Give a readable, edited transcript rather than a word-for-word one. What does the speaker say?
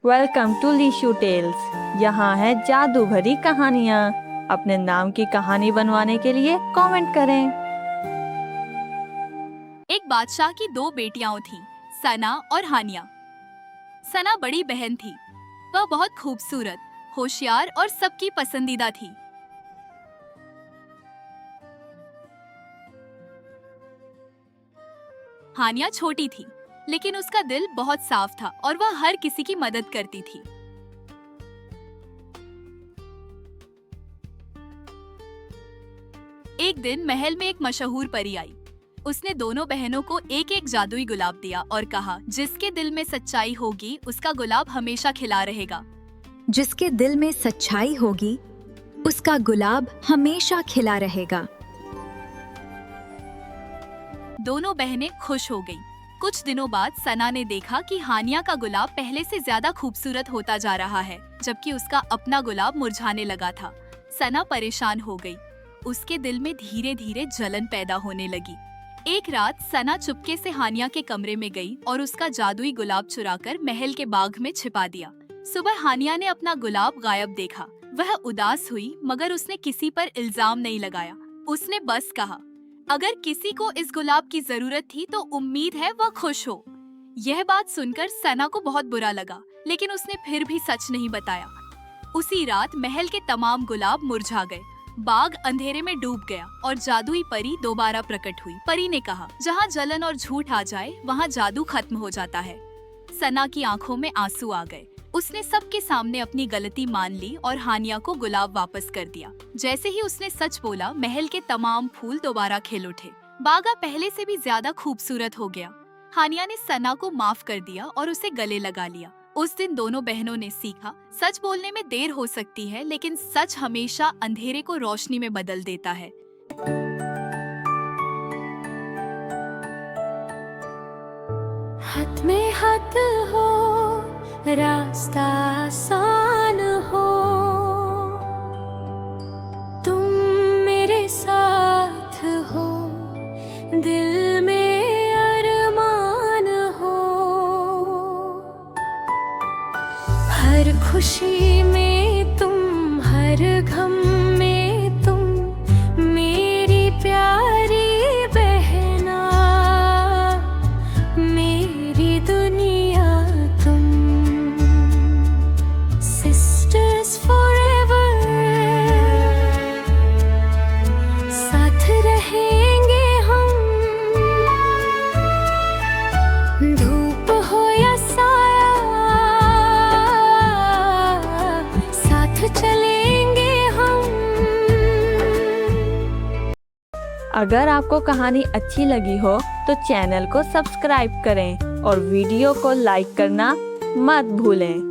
Welcome to लीशू tales. यहाँ है जादू भरी कहानियाँ। अपने नाम की कहानी बनवाने के लिए कमेंट करें। एक बादशाह की दो बेटियां थीं, सना और हानिया। सना बड़ी बहन थी। वह बहुत खूबसूरत, होशियार और सबकी पसंदीदा थी। हानिया छोटी थी, लेकिन उसका दिल बहुत साफ था और वह हर किसी की मदद करती थी। एक दिन महल में एक मशहूर परी आई। उसने दोनों बहनों को एक एक जादुई गुलाब दिया और कहा, जिसके दिल में सच्चाई होगी उसका गुलाब हमेशा खिला रहेगा। जिसके दिल में सच्चाई होगी उसका गुलाब हमेशा खिला रहेगा। दोनों बहनें खुश हो गईं। कुछ दिनों बाद सना ने देखा कि हानिया का गुलाब पहले से ज्यादा खूबसूरत होता जा रहा है, जबकि उसका अपना गुलाब मुरझाने लगा था। सना परेशान हो गई। उसके दिल में धीरे धीरे जलन पैदा होने लगी। एक रात सना चुपके से हानिया के कमरे में गई और उसका जादुई गुलाब चुराकर महल के बाग में छिपा दिया। सुबह हानिया ने अपना गुलाब गायब देखा। वह उदास हुई, मगर उसने किसी पर इल्जाम नहीं लगाया। उसने बस कहा, अगर किसी को इस गुलाब की जरूरत थी तो उम्मीद है वह खुश हो। यह बात सुनकर सना को बहुत बुरा लगा, लेकिन उसने फिर भी सच नहीं बताया। उसी रात महल के तमाम गुलाब मुरझा गए। बाग अंधेरे में डूब गया और जादुई परी दोबारा प्रकट हुई। परी ने कहा, जहाँ जलन और झूठ आ जाए वहाँ जादू खत्म हो जाता है। सना की आंखों में आंसू आ गए। उसने सबके सामने अपनी गलती मान ली और हानिया को गुलाब वापस कर दिया। जैसे ही उसने सच बोला, महल के तमाम फूल दोबारा खिल उठे। बागा पहले से भी ज्यादा खूबसूरत हो गया। हानिया ने सना को माफ कर दिया और उसे गले लगा लिया। उस दिन दोनों बहनों ने सीखा, सच बोलने में देर हो सकती है, लेकिन सच हमेशा अंधेरे को रोशनी में बदल देता है। हाथ में हाथ हो, रास्ता आसान हो, तुम मेरे साथ हो, दिल में अरमान हो। हर खुशी में तुम, हर गम में तुम, मेरी प्यारी बहना, मेरी दुनिया तुम। Sisters forever, साथ रहेंगे हम। धूप हो या साया, साथ चलेंगे हम। अगर आपको कहानी अच्छी लगी हो तो चैनल को सब्सक्राइब करें और वीडियो को लाइक करना मत भूलें।